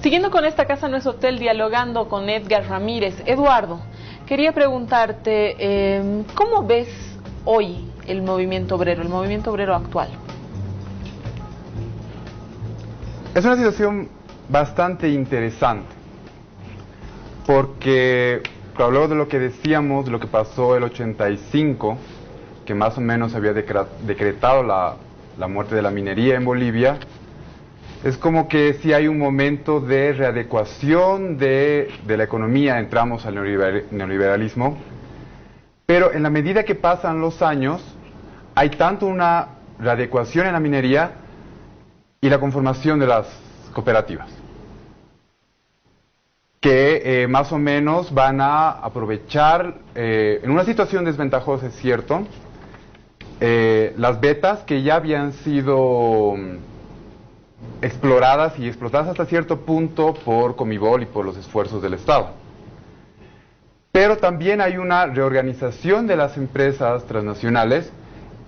Siguiendo con esta Casa No es Hotel, dialogando con Edgar Ramírez. Eduardo, quería preguntarte, ¿cómo ves hoy el movimiento obrero actual? Es una situación bastante interesante, porque luego de lo que decíamos, de lo que pasó el 85, que más o menos había decretado la muerte de la minería en Bolivia, es como que sí hay un momento de readecuación de la economía, entramos al neoliberalismo, pero en la medida que pasan los años, hay tanto una readecuación en la minería y la conformación de las cooperativas, que más o menos van a aprovechar, en una situación desventajosa, es cierto, las vetas que ya habían sido exploradas y explotadas hasta cierto punto por Comibol y por los esfuerzos del Estado. Pero también hay una reorganización de las empresas transnacionales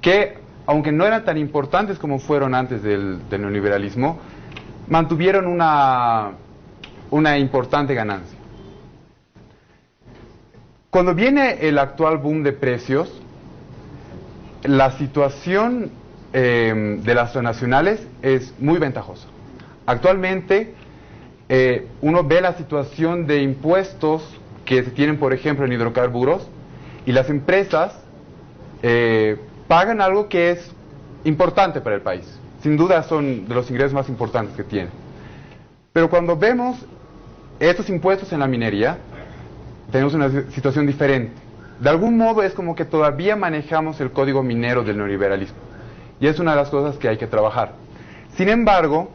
que, aunque no eran tan importantes como fueron antes del neoliberalismo, mantuvieron una importante ganancia. Cuando viene el actual boom de precios, la situación de las transnacionales es muy ventajosa. Actualmente uno ve la situación de impuestos que se tienen, por ejemplo, en hidrocarburos, y las empresas pagan algo que es importante para el país. Sin duda son de los ingresos más importantes que tienen. Pero cuando vemos estos impuestos en la minería, tenemos una situación diferente. De algún modo es como que todavía manejamos el código minero del neoliberalismo. Y es una de las cosas que hay que trabajar. Sin embargo,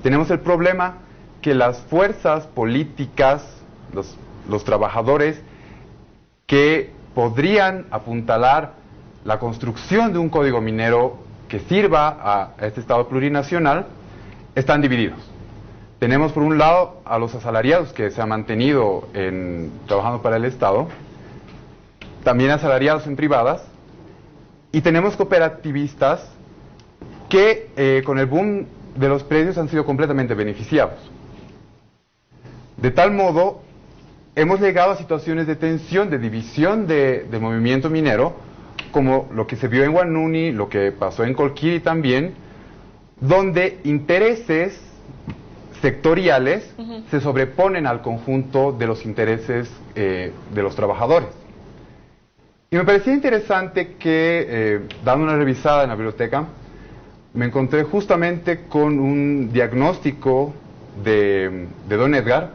tenemos el problema que las fuerzas políticas, los trabajadores que podrían apuntalar la construcción de un código minero que sirva a este Estado plurinacional, están divididos. Tenemos por un lado a los asalariados que se han mantenido trabajando para el Estado, también asalariados en privadas, y tenemos cooperativistas que con el boom de los precios han sido completamente beneficiados. De tal modo, hemos llegado a situaciones de tensión, de división del movimiento minero, como lo que se vio en Huanuni, lo que pasó en Colquiri también, donde intereses sectoriales se sobreponen al conjunto de los intereses de los trabajadores. Y me parecía interesante que, dando una revisada en la biblioteca, me encontré justamente con un diagnóstico de don Edgar,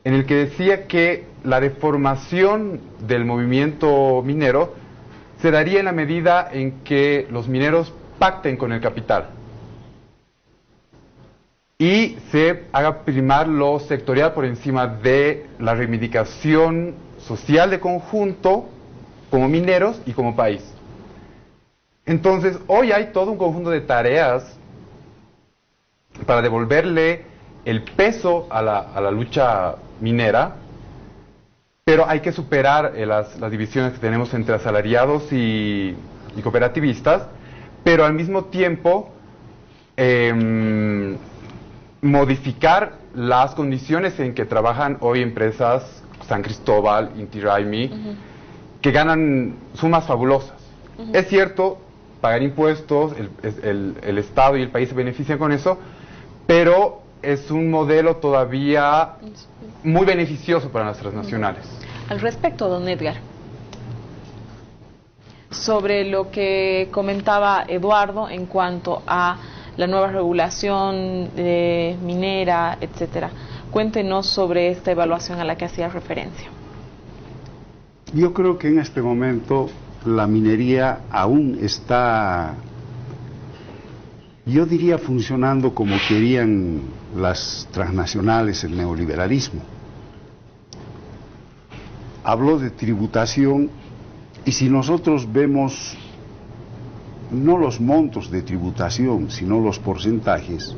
en el que decía que la deformación del movimiento minero se daría en la medida en que los mineros pacten con el capital y se haga primar lo sectorial por encima de la reivindicación social de conjunto como mineros y como país. Entonces, hoy hay todo un conjunto de tareas para devolverle el peso a la lucha minera, pero hay que superar las divisiones que tenemos entre asalariados y cooperativistas, pero al mismo tiempo modificar las condiciones en que trabajan hoy empresas San Cristóbal, Inti Raymi, que ganan sumas fabulosas. Es cierto, pagan impuestos, el Estado y el país se benefician con eso, pero es un modelo todavía muy beneficioso para las transnacionales. Al respecto, don Edgar, sobre lo que comentaba Eduardo en cuanto a la nueva regulación minera, etcétera, cuéntenos sobre esta evaluación a la que hacía referencia. Yo creo que en este momento la minería aún está, yo diría, funcionando como querían las transnacionales, el neoliberalismo. Habló de tributación, y si nosotros vemos no los montos de tributación, sino los porcentajes,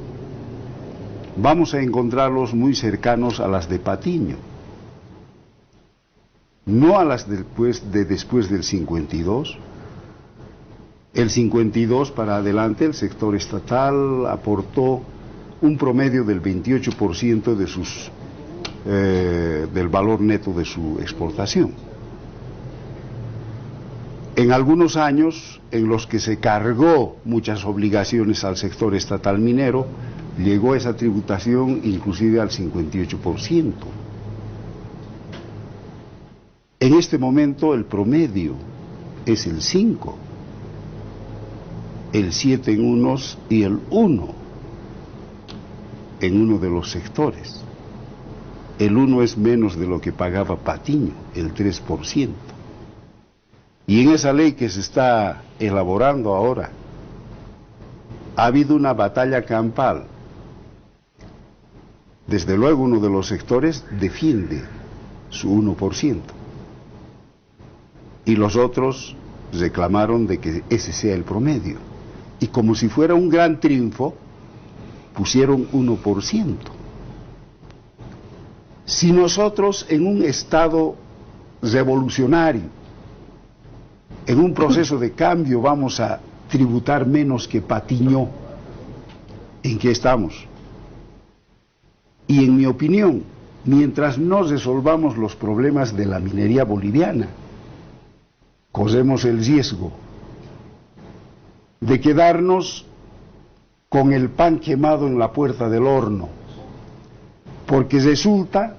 vamos a encontrarlos muy cercanos a las de Patiño. No a las después del 52. El 52 para adelante el sector estatal aportó un promedio del 28% de del valor neto de su exportación. En algunos años en los que se cargó muchas obligaciones al sector estatal minero, llegó esa tributación inclusive al 58%. En este momento el promedio es el 5%, el 7% en unos y el 1% en uno de los sectores. El 1% es menos de lo que pagaba Patiño, el 3%. Y en esa ley que se está elaborando ahora, ha habido una batalla campal. Desde luego uno de los sectores defiende su 1%. Y los otros reclamaron de que ese sea el promedio. Y como si fuera un gran triunfo, pusieron 1%. Si nosotros en un estado revolucionario, en un proceso de cambio, vamos a tributar menos que Patiño, ¿en qué estamos? Y en mi opinión, mientras no resolvamos los problemas de la minería boliviana, corremos el riesgo de quedarnos con el pan quemado en la puerta del horno, porque resulta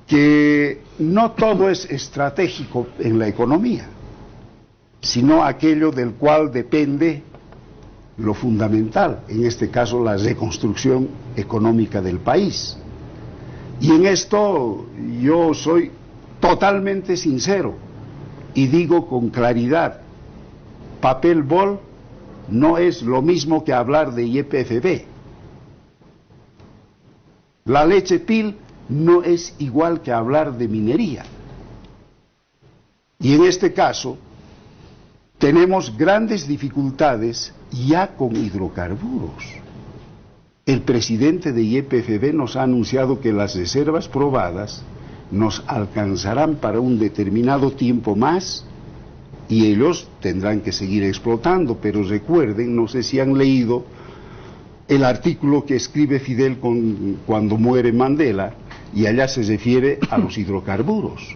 que no todo es estratégico en la economía, sino aquello del cual depende lo fundamental, en este caso la reconstrucción económica del país. Y en esto yo soy totalmente sincero y digo con claridad, papel bol no es lo mismo que hablar de YPFB. La leche pil no es igual que hablar de minería. Y en este caso tenemos grandes dificultades ya con hidrocarburos. El presidente de YPFB nos ha anunciado que las reservas probadas nos alcanzarán para un determinado tiempo más y ellos tendrán que seguir explotando, pero recuerden, no sé si han leído el artículo que escribe Fidel cuando muere Mandela, y allá se refiere a los hidrocarburos.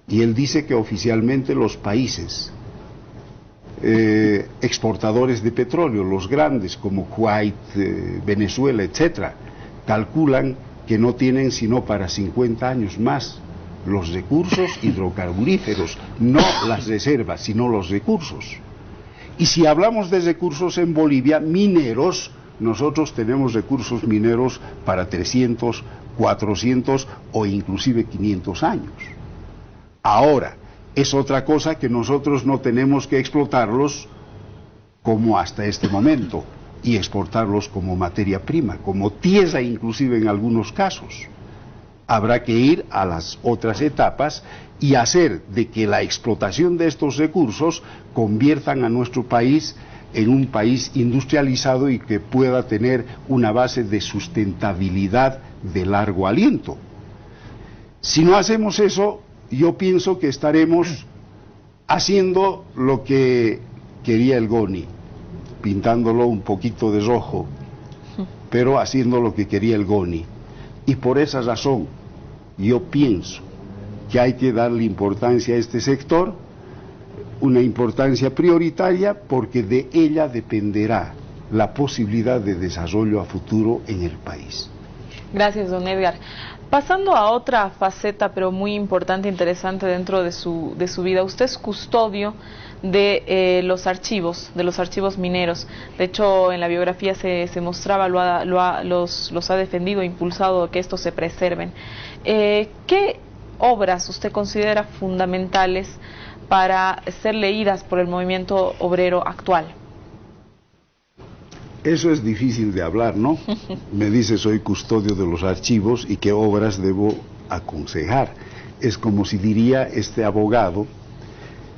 Y él dice que oficialmente los países exportadores de petróleo, los grandes como Kuwait, Venezuela, etcétera, calculan que no tienen sino para 50 años más los recursos hidrocarburíferos, no las reservas, sino los recursos. Y si hablamos de recursos en Bolivia, mineros, nosotros tenemos recursos mineros para 300, 400 o inclusive 500 años. Ahora, es otra cosa que nosotros no tenemos que explotarlos como hasta este momento y exportarlos como materia prima, como tierra inclusive en algunos casos. Habrá que ir a las otras etapas y hacer de que la explotación de estos recursos conviertan a nuestro país en un país industrializado y que pueda tener una base de sustentabilidad de largo aliento. Si no hacemos eso, yo pienso que estaremos haciendo lo que quería el Goni, pintándolo un poquito de rojo, pero haciendo lo que quería el Goni. Y por esa razón, yo pienso que hay que darle importancia a este sector, una importancia prioritaria, porque de ella dependerá la posibilidad de desarrollo a futuro en el país. Gracias, don Edgar. Pasando a otra faceta, pero muy importante e interesante dentro de su vida, usted es custodio de los archivos mineros. De hecho, en la biografía se mostraba, los ha defendido, impulsado que estos se preserven. ¿Qué obras usted considera fundamentales para ser leídas por el movimiento obrero actual? Eso es difícil de hablar, ¿no? Me dice, soy custodio de los archivos y qué obras debo aconsejar. Es como si diría, este abogado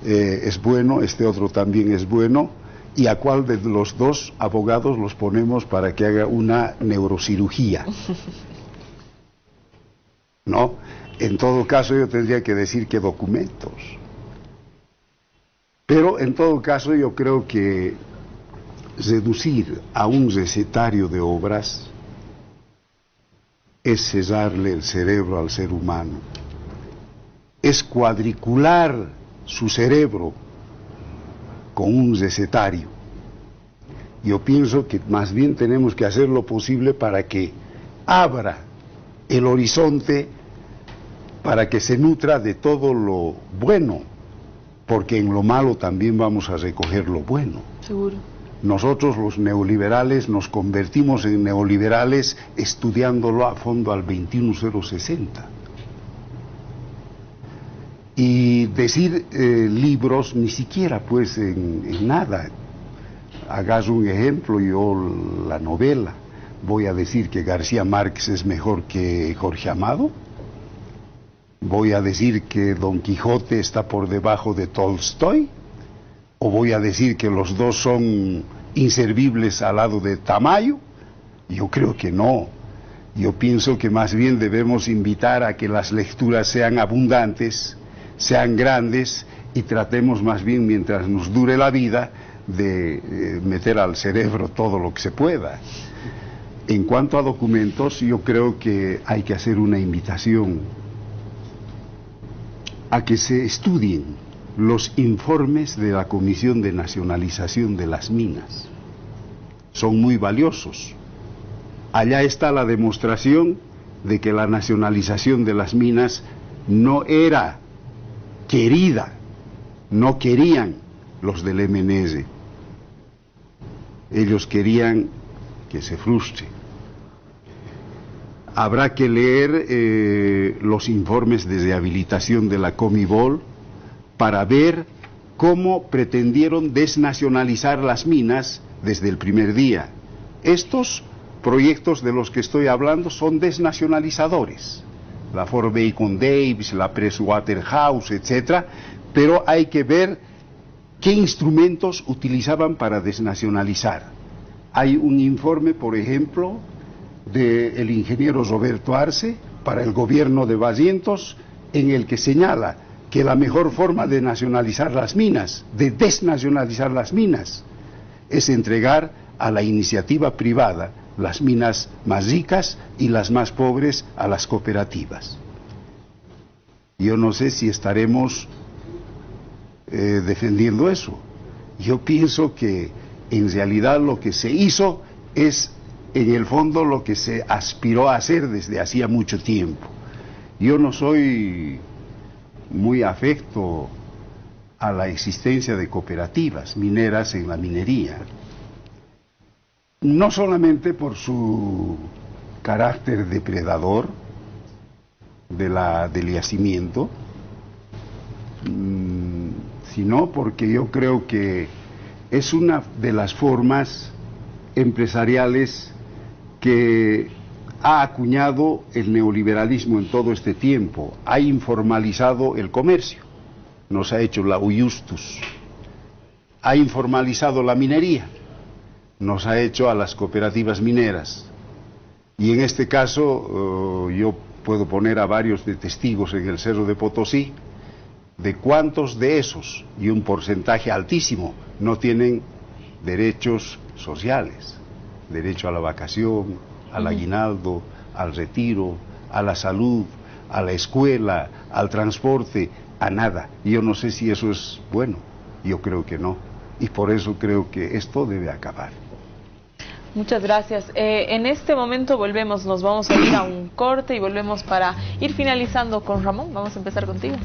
es bueno, este otro también es bueno, y a cuál de los dos abogados los ponemos para que haga una neurocirugía. ¿No? En todo caso yo tendría que decir que documentos. Pero en todo caso yo creo que reducir a un recetario de obras es cesarle el cerebro al ser humano, es cuadricular su cerebro con un recetario. Yo pienso que más bien tenemos que hacer lo posible para que abra el horizonte, para que se nutra de todo lo bueno, porque en lo malo también vamos a recoger lo bueno. Seguro. Nosotros los neoliberales nos convertimos en neoliberales estudiándolo a fondo al 21060. Y decir libros, ni siquiera pues en nada. Hagas un ejemplo, yo la novela, voy a decir que García Márquez es mejor que Jorge Amado. ¿Voy a decir que Don Quijote está por debajo de Tolstoy? ¿O voy a decir que los dos son inservibles al lado de Tamayo? Yo creo que no. Yo pienso que más bien debemos invitar a que las lecturas sean abundantes, sean grandes, y tratemos más bien, mientras nos dure la vida, de meter al cerebro todo lo que se pueda. En cuanto a documentos, yo creo que hay que hacer una invitación a que se estudien los informes de la Comisión de Nacionalización de las Minas. Son muy valiosos. Allá está la demostración de que la nacionalización de las minas no era querida, no querían los del MNS. Ellos querían que se frustre. Habrá que leer los informes de rehabilitación de la Comibol para ver cómo pretendieron desnacionalizar las minas desde el primer día. Estos proyectos de los que estoy hablando son desnacionalizadores. La Fort Bacon Davis, la Press Waterhouse, etc. Pero hay que ver qué instrumentos utilizaban para desnacionalizar. Hay un informe, por ejemplo, del ingeniero Roberto Arce para el gobierno de Barrientos, en el que señala que la mejor forma de nacionalizar las minas, de desnacionalizar las minas, es entregar a la iniciativa privada las minas más ricas y las más pobres a las cooperativas. Yo no sé si estaremos defendiendo eso. Yo pienso que en realidad lo que se hizo es en el fondo lo que se aspiró a hacer desde hacía mucho tiempo. Yo no soy muy afecto a la existencia de cooperativas mineras en la minería, no solamente por su carácter depredador del yacimiento, sino porque yo creo que es una de las formas empresariales que ha acuñado el neoliberalismo en todo este tiempo. Ha informalizado el comercio, nos ha hecho la Uyustus, ha informalizado la minería, nos ha hecho a las cooperativas mineras, y en este caso yo puedo poner a varios de testigos en el Cerro de Potosí de cuántos de esos, y un porcentaje altísimo, no tienen derechos sociales, derecho a la vacación, al aguinaldo, al retiro, a la salud, a la escuela, al transporte, a nada. Y yo no sé si eso es bueno, yo creo que no, y por eso creo que esto debe acabar. Muchas gracias. En este momento nos vamos a ir a un corte y volvemos para ir finalizando con Ramón. Vamos a empezar contigo.